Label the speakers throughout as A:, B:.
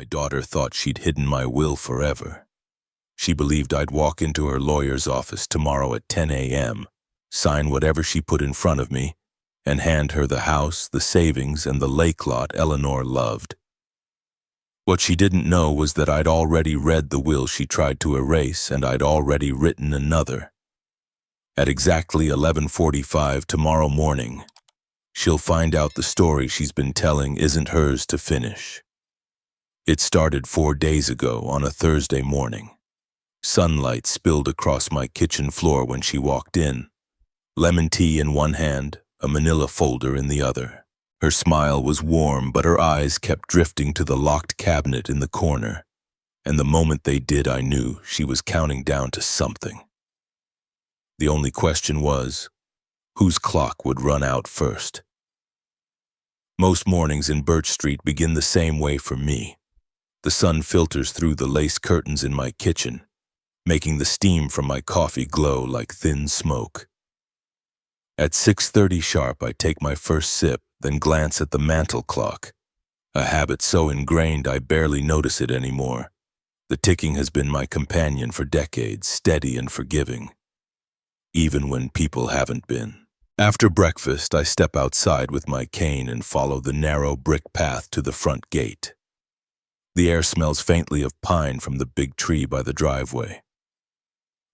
A: My daughter thought she'd hidden my will forever. She believed I'd walk into her lawyer's office tomorrow at 10 a.m., sign whatever she put in front of me, and hand her the house, the savings, and the lake lot Eleanor loved. What she didn't know was that I'd already read the will she tried to erase, and I'd already written another. At exactly 11:45 tomorrow morning, she'll find out the story she's been telling isn't hers to finish. It started 4 days ago on a Thursday morning. Sunlight spilled across my kitchen floor when she walked in. Lemon tea in one hand, a manila folder in the other. Her smile was warm, but her eyes kept drifting to the locked cabinet in the corner. And the moment they did, I knew she was counting down to something. The only question was, whose clock would run out first? Most mornings in Birch Street begin the same way for me. The sun filters through the lace curtains in my kitchen, making the steam from my coffee glow like thin smoke. At 6:30 sharp, I take my first sip, then glance at the mantel clock, a habit so ingrained I barely notice it anymore. The ticking has been my companion for decades, steady and forgiving, even when people haven't been. After breakfast, I step outside with my cane and follow the narrow brick path to the front gate. The air smells faintly of pine from the big tree by the driveway.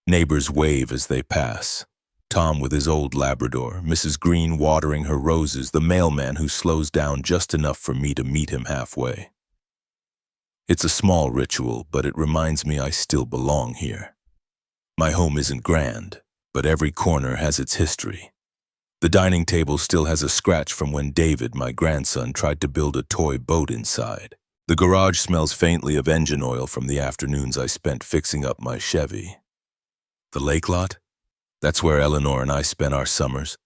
A: Neighbors wave as they pass. Tom with his old Labrador, Mrs. Green watering her roses, the mailman who slows down just enough for me to meet him halfway. It's a small ritual, but it reminds me I still belong here. My home isn't grand, but every corner has its history. The dining table still has a scratch from when David, my grandson, tried to build a toy boat inside. The garage smells faintly of engine oil from the afternoons I spent fixing up my Chevy. The lake lot? That's where Eleanor and I spent our summers.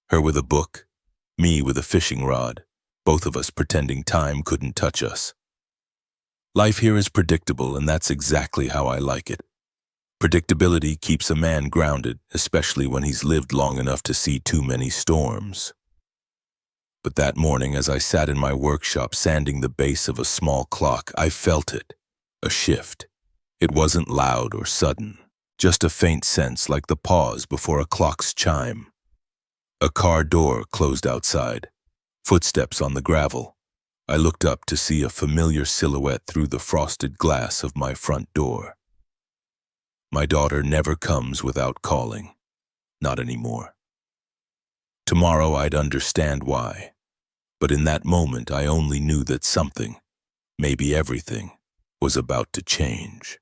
A: Her with a book, me with a fishing rod, both of us pretending time couldn't touch us. Life here is predictable, and that's exactly how I like it. Predictability keeps a man grounded, especially when he's lived long enough to see too many storms. But that morning, as I sat in my workshop sanding the base of a small clock, I felt it, a shift. It wasn't loud or sudden. Just a faint sense like the pause before a clock's chime. A car door closed outside. Footsteps on the gravel. I looked up to see a familiar silhouette through the frosted glass of my front door. My daughter never comes without calling. Not anymore. Tomorrow I'd understand why. But in that moment I only knew that something, maybe everything, was about to change.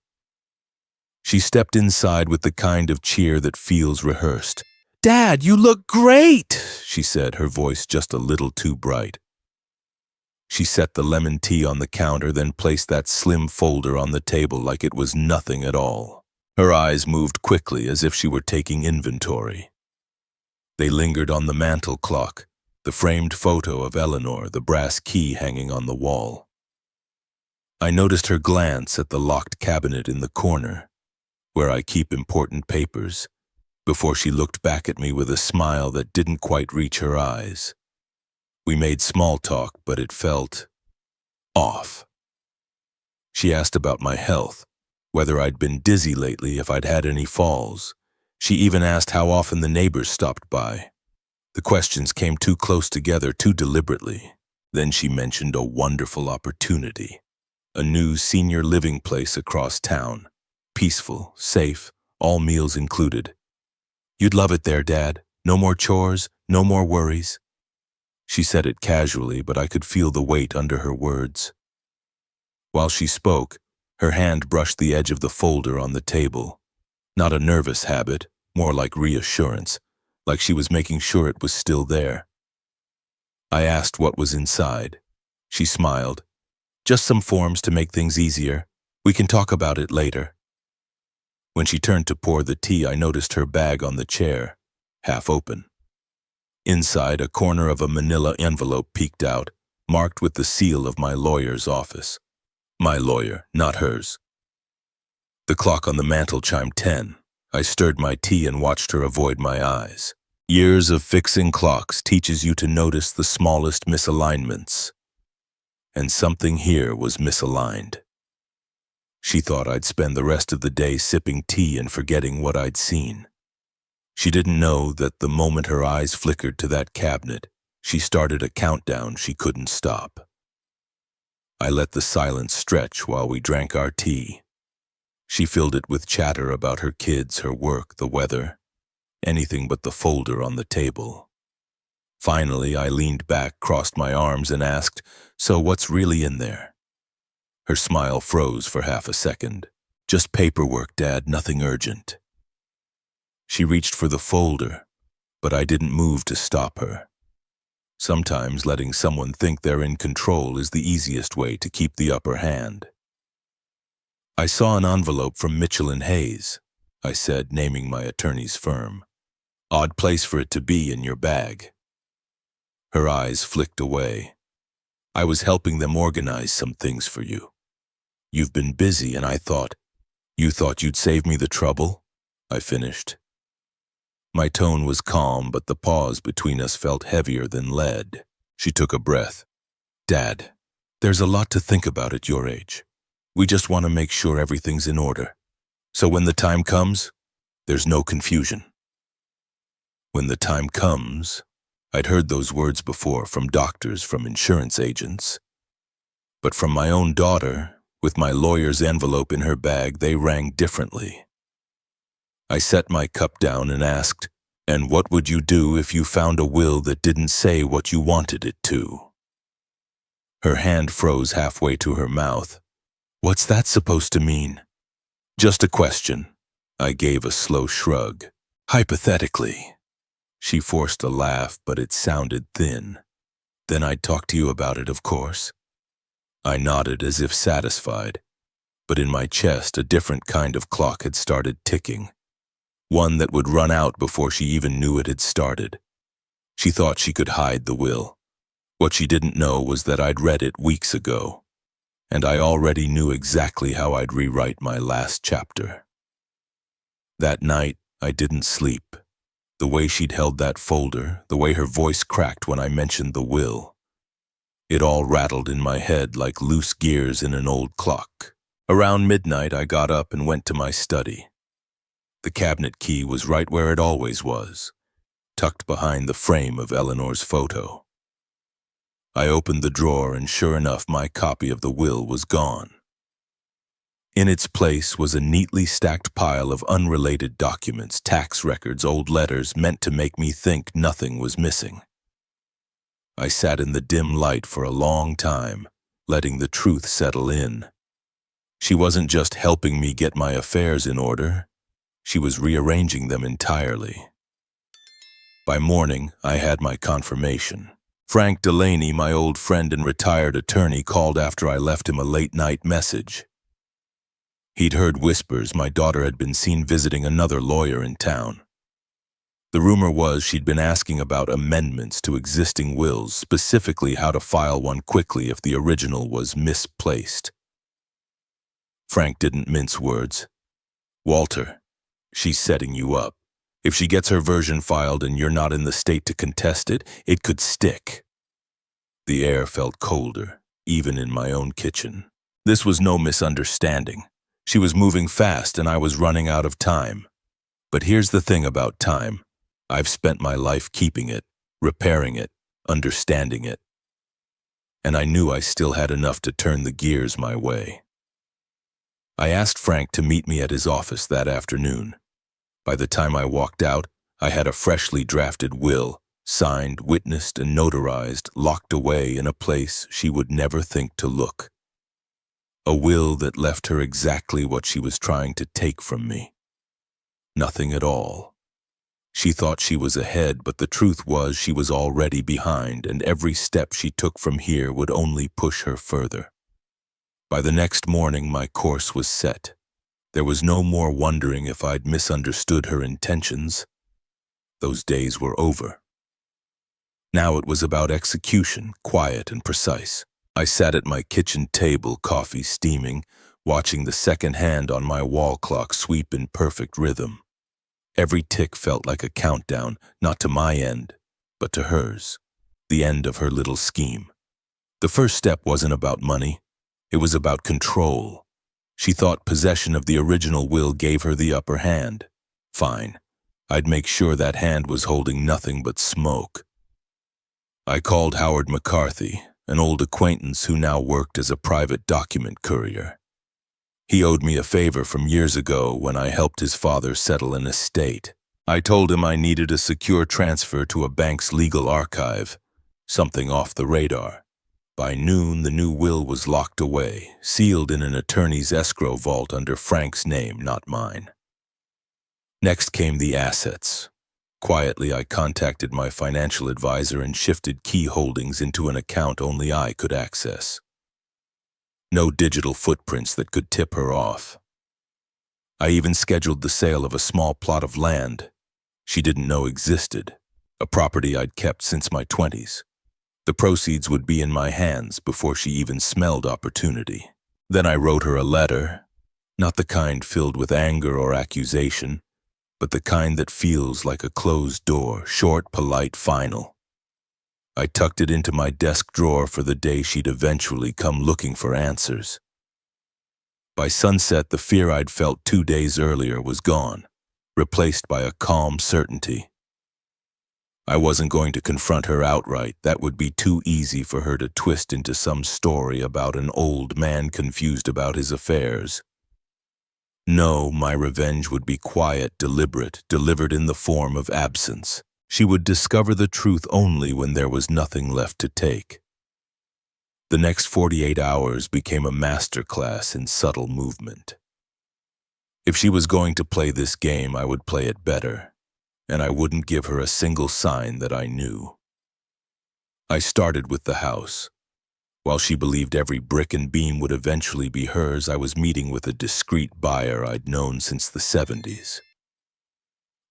A: She stepped inside with the kind of cheer that feels rehearsed. "Dad, you look great," she said, her voice just a little too bright. She set the lemon tea on the counter, then placed that slim folder on the table like it was nothing at all. Her eyes moved quickly as if she were taking inventory. They lingered on the mantel clock, the framed photo of Eleanor, the brass key hanging on the wall. I noticed her glance at the locked cabinet in the corner, where I keep important papers, before she looked back at me with a smile that didn't quite reach her eyes. We made small talk, but it felt off. She asked about my health, whether I'd been dizzy lately, if I'd had any falls. She even asked how often the neighbors stopped by. The questions came too close together, too deliberately. Then she mentioned a wonderful opportunity, a new senior living place across town. Peaceful, safe, all meals included. "You'd love it there, Dad. No more chores, no more worries." She said it casually, but I could feel the weight under her words. While she spoke, her hand brushed the edge of the folder on the table. Not a nervous habit, more like reassurance, like she was making sure it was still there. I asked what was inside. She smiled. "Just some forms to make things easier. We can talk about it later." When she turned to pour the tea, I noticed her bag on the chair, half open. Inside, a corner of a manila envelope peeked out, marked with the seal of my lawyer's office. My lawyer, not hers. The clock on the mantel chimed 10. I stirred my tea and watched her avoid my eyes. Years of fixing clocks teaches you to notice the smallest misalignments. and something here was misaligned. She thought I'd spend the rest of the day sipping tea and forgetting what I'd seen. She didn't know that the moment her eyes flickered to that cabinet, she started a countdown she couldn't stop. I let the silence stretch while we drank our tea. She filled it with chatter about her kids, her work, the weather, anything but the folder on the table. Finally, I leaned back, crossed my arms, and asked, "So what's really in there?" Her smile froze for half a second. "Just paperwork, Dad, nothing urgent." She reached for the folder, but I didn't move to stop her. Sometimes letting someone think they're in control is the easiest way to keep the upper hand. "I saw an envelope from Mitchell and Hayes," I said, naming my attorney's firm. "Odd place for it to be in your bag." Her eyes flicked away. "I was helping them organize some things for you. You've been busy, and you thought you'd save me the trouble?" I finished. My tone was calm, but the pause between us felt heavier than lead. She took a breath. "Dad, there's a lot to think about at your age. We just want to make sure everything's in order. So when the time comes, there's no confusion." When the time comes, I'd heard those words before from doctors, from insurance agents. But from my own daughter, with my lawyer's envelope in her bag, they rang differently. I set my cup down and asked, "And what would you do if you found a will that didn't say what you wanted it to?" Her hand froze halfway to her mouth. "What's that supposed to mean?" "Just a question." I gave a slow shrug. "Hypothetically." She forced a laugh, but it sounded thin. "Then I'd talk to you about it, of course." I nodded as if satisfied, but in my chest a different kind of clock had started ticking. One that would run out before she even knew it had started. She thought she could hide the will. What she didn't know was that I'd read it weeks ago, and I already knew exactly how I'd rewrite my last chapter. That night, I didn't sleep. The way she'd held that folder, the way her voice cracked when I mentioned the will. It all rattled in my head like loose gears in an old clock. Around midnight, I got up and went to my study. The cabinet key was right where it always was, tucked behind the frame of Eleanor's photo. I opened the drawer, and sure enough, my copy of the will was gone. In its place was a neatly stacked pile of unrelated documents, tax records, old letters meant to make me think nothing was missing. I sat in the dim light for a long time, letting the truth settle in. She wasn't just helping me get my affairs in order. She was rearranging them entirely. By morning, I had my confirmation. Frank Delaney, my old friend and retired attorney, called after I left him a late-night message. He'd heard whispers my daughter had been seen visiting another lawyer in town. The rumor was she'd been asking about amendments to existing wills, specifically how to file one quickly if the original was misplaced. Frank didn't mince words. "Walter, she's setting you up. If she gets her version filed and you're not in the state to contest it, it could stick." The air felt colder, even in my own kitchen. This was no misunderstanding. She was moving fast and I was running out of time. But here's the thing about time. I've spent my life keeping it, repairing it, understanding it. And I knew I still had enough to turn the gears my way. I asked Frank to meet me at his office that afternoon. By the time I walked out, I had a freshly drafted will, signed, witnessed, and notarized, locked away in a place she would never think to look. A will that left her exactly what she was trying to take from me. Nothing at all. She thought she was ahead, but the truth was she was already behind, and every step she took from here would only push her further. By the next morning, my course was set. There was no more wondering if I'd misunderstood her intentions. Those days were over. Now it was about execution, quiet and precise. I sat at my kitchen table, coffee steaming, watching the second hand on my wall clock sweep in perfect rhythm. Every tick felt like a countdown, not to my end, but to hers, the end of her little scheme. The first step wasn't about money. It was about control. She thought possession of the original will gave her the upper hand. Fine. I'd make sure that hand was holding nothing but smoke. I called Howard McCarthy, an old acquaintance who now worked as a private document courier. He owed me a favor from years ago when I helped his father settle an estate. I told him I needed a secure transfer to a bank's legal archive, something off the radar. By noon, the new will was locked away, sealed in an attorney's escrow vault under Frank's name, not mine. Next came the assets. Quietly, I contacted my financial advisor and shifted key holdings into an account only I could access. No digital footprints that could tip her off. I even scheduled the sale of a small plot of land she didn't know existed, a property I'd kept since my 20s. The proceeds would be in my hands before she even smelled opportunity. Then I wrote her a letter, not the kind filled with anger or accusation, but the kind that feels like a closed door, short, polite, final. I tucked it into my desk drawer for the day she'd eventually come looking for answers. By sunset, the fear I'd felt 2 days earlier was gone, replaced by a calm certainty. I wasn't going to confront her outright. That would be too easy for her to twist into some story about an old man confused about his affairs. No, my revenge would be quiet, deliberate, delivered in the form of absence. She would discover the truth only when there was nothing left to take. The next 48 hours became a masterclass in subtle movement. If she was going to play this game, I would play it better, and I wouldn't give her a single sign that I knew. I started with the house. While she believed every brick and beam would eventually be hers, I was meeting with a discreet buyer I'd known since the 70s.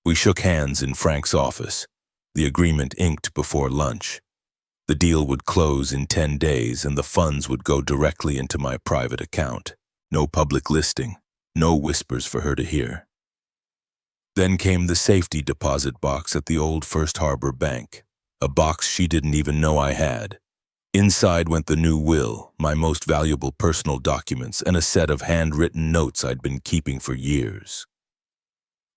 A: We shook hands in Frank's office, the agreement inked before lunch. The deal would close in 10 days and the funds would go directly into my private account. No public listing, no whispers for her to hear. Then came the safety deposit box at the old First Harbor Bank, a box she didn't even know I had. Inside went the new will, my most valuable personal documents, and a set of handwritten notes I'd been keeping for years.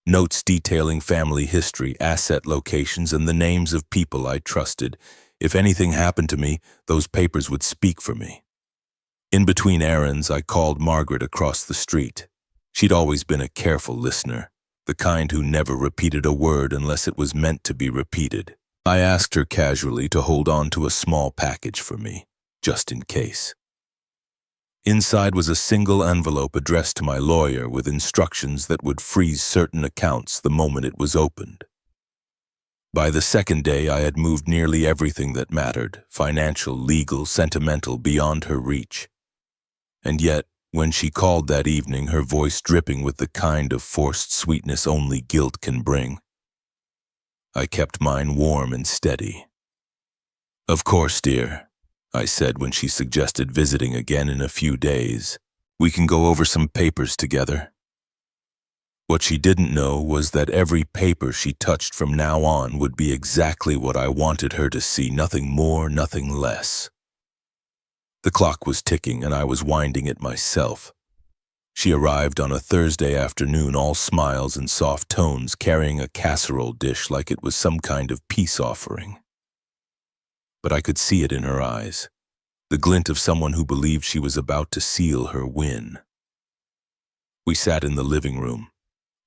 A: Notes detailing family history, asset locations, and the names of people I trusted. If anything happened to me, those papers would speak for me. In between errands, I called Margaret across the street. She'd always been a careful listener, the kind who never repeated a word unless it was meant to be repeated. I asked her casually to hold on to a small package for me, just in case. Inside was a single envelope addressed to my lawyer with instructions that would freeze certain accounts the moment it was opened. By the second day, I had moved nearly everything that mattered, financial, legal, sentimental, beyond her reach. And yet, when she called that evening, her voice dripping with the kind of forced sweetness only guilt can bring, I kept mine warm and steady. "Of course, dear," I said when she suggested visiting again in a few days. "We can go over some papers together." What she didn't know was that every paper she touched from now on would be exactly what I wanted her to see, nothing more, nothing less. The clock was ticking and I was winding it myself. She arrived on a Thursday afternoon, all smiles and soft tones, carrying a casserole dish like it was some kind of peace offering. But I could see it in her eyes, the glint of someone who believed she was about to seal her win. We sat in the living room.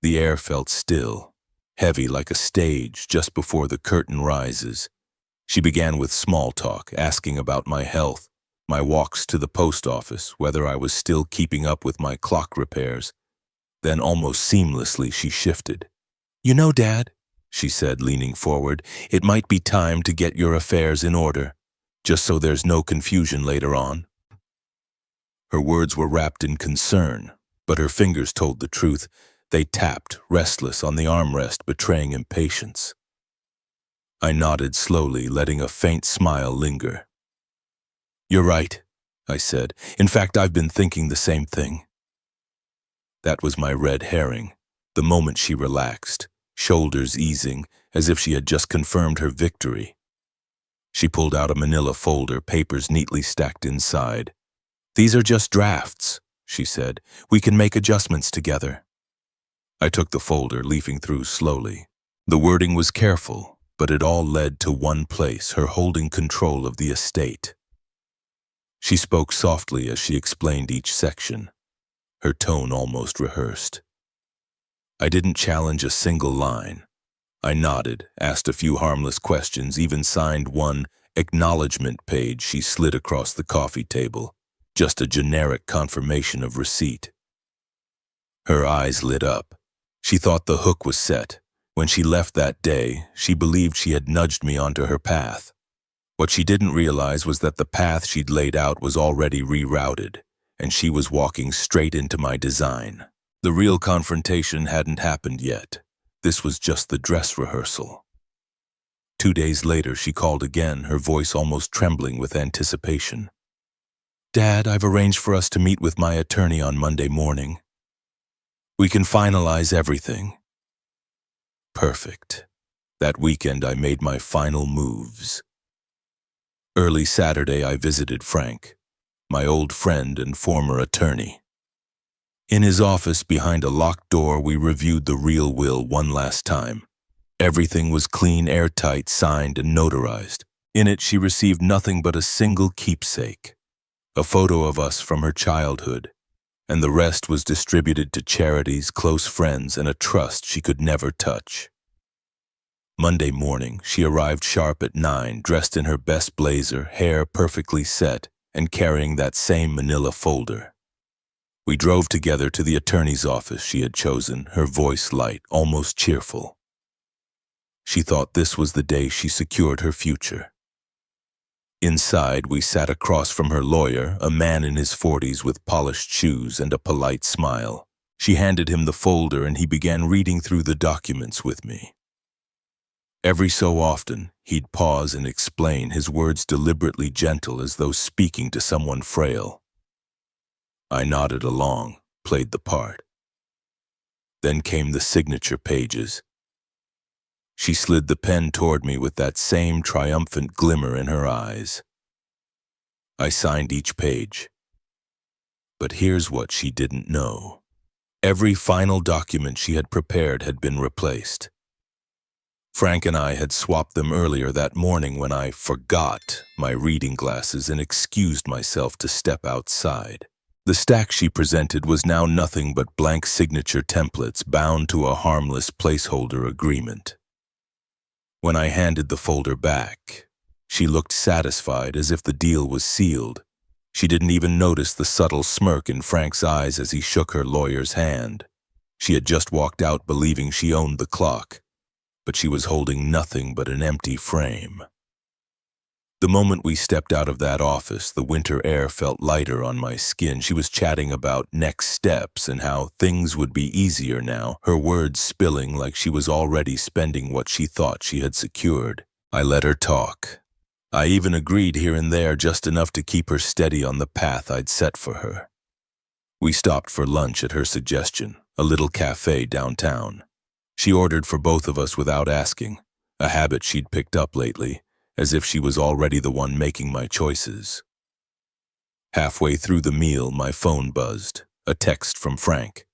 A: The air felt still, heavy like a stage just before the curtain rises. She began with small talk, asking about my health, my walks to the post office, whether I was still keeping up with my clock repairs. Then almost seamlessly she shifted. "You know, Dad," she said, leaning forward, "it might be time to get your affairs in order, just so there's no confusion later on." Her words were wrapped in concern, but her fingers told the truth. They tapped, restless, on the armrest, betraying impatience. I nodded slowly, letting a faint smile linger. "You're right," I said. "In fact, I've been thinking the same thing." That was my red herring. The moment she relaxed, shoulders easing, as if she had just confirmed her victory. She pulled out a manila folder, papers neatly stacked inside. "These are just drafts," she said. "We can make adjustments together." I took the folder, leafing through slowly. The wording was careful, but it all led to one place, her holding control of the estate. She spoke softly as she explained each section, her tone almost rehearsed. I didn't challenge a single line. I nodded, asked a few harmless questions, even signed one acknowledgement page she slid across the coffee table, just a generic confirmation of receipt. Her eyes lit up. She thought the hook was set. When she left that day, she believed she had nudged me onto her path. What she didn't realize was that the path she'd laid out was already rerouted, and she was walking straight into my design. The real confrontation hadn't happened yet. This was just the dress rehearsal. 2 days later, she called again, her voice almost trembling with anticipation. "Dad, I've arranged for us to meet with my attorney on Monday morning. We can finalize everything." Perfect. That weekend, I made my final moves. Early Saturday, I visited Frank, my old friend and former attorney. In his office behind a locked door, we reviewed the real will one last time. Everything was clean, airtight, signed, and notarized. In it, she received nothing but a single keepsake, a photo of us from her childhood, and the rest was distributed to charities, close friends, and a trust she could never touch. Monday morning, she arrived sharp at 9, dressed in her best blazer, hair perfectly set, and carrying that same manila folder. We drove together to the attorney's office she had chosen, her voice light, almost cheerful. She thought this was the day she secured her future. Inside, we sat across from her lawyer, a man in his 40s with polished shoes and a polite smile. She handed him the folder and he began reading through the documents with me. Every so often, he'd pause and explain, his words deliberately gentle as though speaking to someone frail. I nodded along, played the part. Then came the signature pages. She slid the pen toward me with that same triumphant glimmer in her eyes. I signed each page. But here's what she didn't know. Every final document she had prepared had been replaced. Frank and I had swapped them earlier that morning when I forgot my reading glasses and excused myself to step outside. The stack she presented was now nothing but blank signature templates bound to a harmless placeholder agreement. When I handed the folder back, she looked satisfied, as if the deal was sealed. She didn't even notice the subtle smirk in Frank's eyes as he shook her lawyer's hand. She had just walked out believing she owned the clock, but she was holding nothing but an empty frame. The moment we stepped out of that office, the winter air felt lighter on my skin. She was chatting about next steps and how things would be easier now, her words spilling like she was already spending what she thought she had secured. I let her talk. I even agreed here and there, just enough to keep her steady on the path I'd set for her. We stopped for lunch at her suggestion, a little cafe downtown. She ordered for both of us without asking, a habit she'd picked up lately, as if she was already the one making my choices. Halfway through the meal, my phone buzzed, a text from Frank.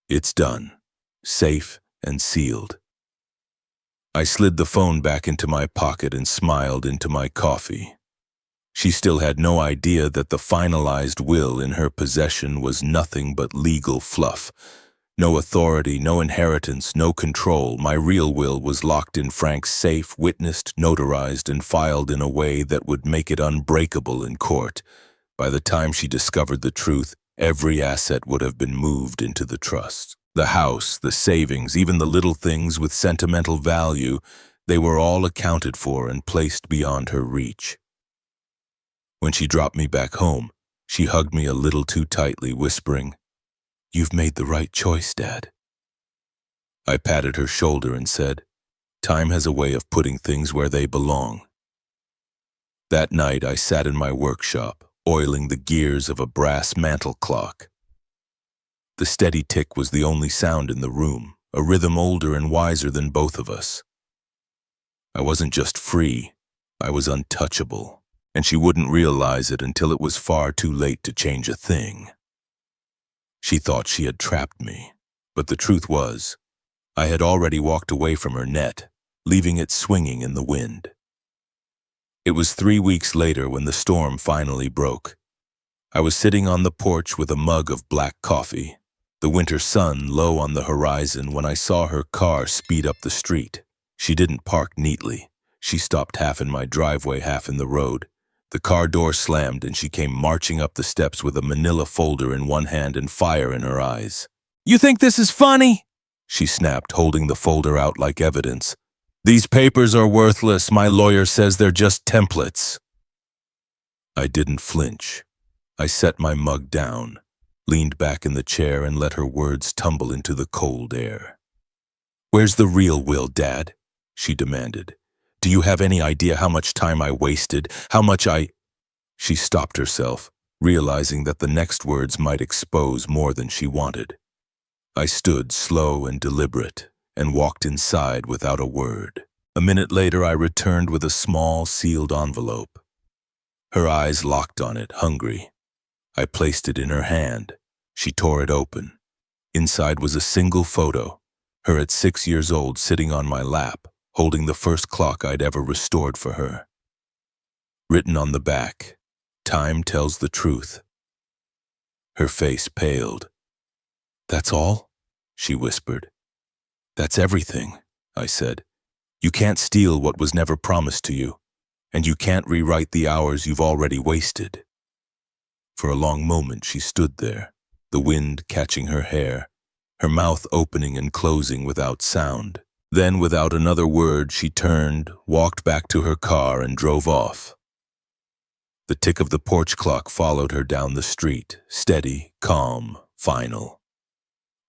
A: "It's done, safe and sealed." I slid the phone back into my pocket and smiled into my coffee. She still had no idea that the finalized will in her possession was nothing but legal fluff. No authority, no inheritance, no control. My real will was locked in Frank's safe, witnessed, notarized, and filed in a way that would make it unbreakable in court. By the time she discovered the truth, every asset would have been moved into the trust. The house, the savings, even the little things with sentimental value, they were all accounted for and placed beyond her reach. When she dropped me back home, she hugged me a little too tightly, whispering, "You've made the right choice, Dad." I patted her shoulder and said, "Time has a way of putting things where they belong." That night, I sat in my workshop, oiling the gears of a brass mantel clock. The steady tick was the only sound in the room, a rhythm older and wiser than both of us. I wasn't just free, I was untouchable, and she wouldn't realize it until it was far too late to change a thing. She thought she had trapped me, but the truth was, I had already walked away from her net, leaving it swinging in the wind. It was 3 weeks later when the storm finally broke. I was sitting on the porch with a mug of black coffee, the winter sun low on the horizon, when I saw her car speed up the street. She didn't park neatly. She stopped half in my driveway, half in the road. The car door slammed and she came marching up the steps with a manila folder in one hand and fire in her eyes. "You think this is funny?" she snapped, holding the folder out like evidence. "These papers are worthless. My lawyer says they're just templates." I didn't flinch. I set my mug down, leaned back in the chair, and let her words tumble into the cold air. "Where's the real will, Dad?" she demanded. "Do you have any idea how much time I wasted, how much I—" She stopped herself, realizing that the next words might expose more than she wanted. I stood slow and deliberate and walked inside without a word. A minute later, I returned with a small, sealed envelope. Her eyes locked on it, hungry. I placed it in her hand. She tore it open. Inside was a single photo, her at 6 years old, sitting on my lap, holding the first clock I'd ever restored for her. Written on the back, "Time tells the truth." Her face paled. "That's all?" she whispered. "That's everything," I said. "You can't steal what was never promised to you, and you can't rewrite the hours you've already wasted." For a long moment she stood there, the wind catching her hair, her mouth opening and closing without sound. Then, without another word, she turned, walked back to her car, and drove off. The tick of the porch clock followed her down the street, steady, calm, final.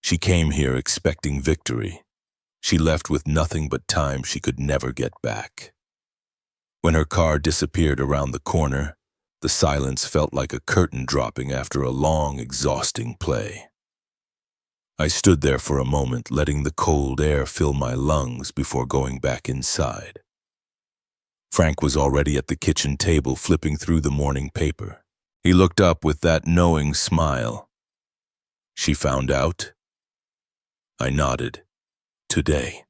A: She came here expecting victory. She left with nothing but time she could never get back. When her car disappeared around the corner, the silence felt like a curtain dropping after a long, exhausting play. I stood there for a moment, letting the cold air fill my lungs before going back inside. Frank was already at the kitchen table, flipping through the morning paper. He looked up with that knowing smile. "She found out?" I nodded. "Today."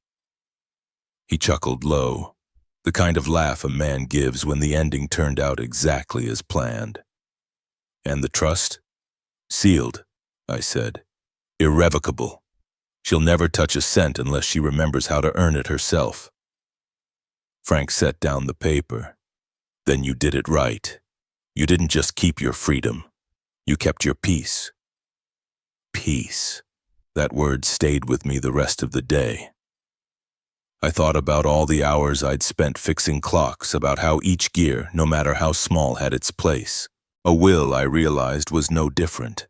A: He chuckled low, the kind of laugh a man gives when the ending turned out exactly as planned. "And the trust?" "Sealed," I said. "Irrevocable. She'll never touch a cent unless she remembers how to earn it herself." Frank set down the paper. "Then you did it right. You didn't just keep your freedom. You kept your peace." Peace. That word stayed with me the rest of the day. I thought about all the hours I'd spent fixing clocks, about how each gear, no matter how small, had its place. A will, I realized, was no different.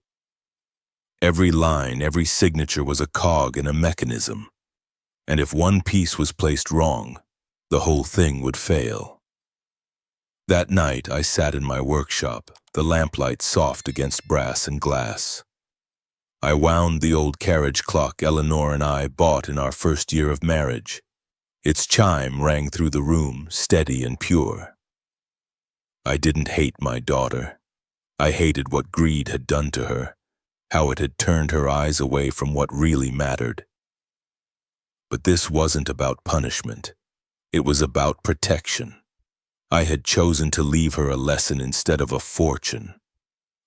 A: Every line, every signature was a cog in a mechanism. And if one piece was placed wrong, the whole thing would fail. That night, I sat in my workshop, the lamplight soft against brass and glass. I wound the old carriage clock Eleanor and I bought in our first year of marriage. Its chime rang through the room, steady and pure. I didn't hate my daughter. I hated what greed had done to her, how it had turned her eyes away from what really mattered. But this wasn't about punishment. It was about protection. I had chosen to leave her a lesson instead of a fortune.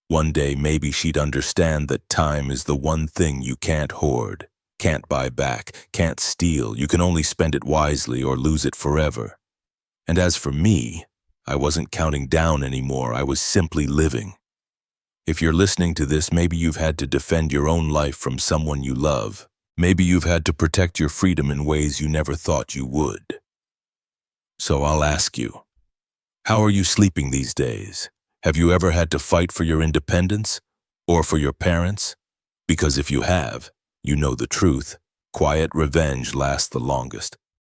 A: One day maybe she'd understand that time is the one thing you can't hoard, can't buy back, can't steal. You can only spend it wisely or lose it forever. And as for me, I wasn't counting down anymore. I was simply living. If you're listening to this, maybe you've had to defend your own life from someone you love. Maybe you've had to protect your freedom in ways you never thought you would. So I'll ask you, how are you sleeping these days? Have you ever had to fight for your independence or for your parents? Because if you have, you know the truth. Quiet revenge lasts the longest.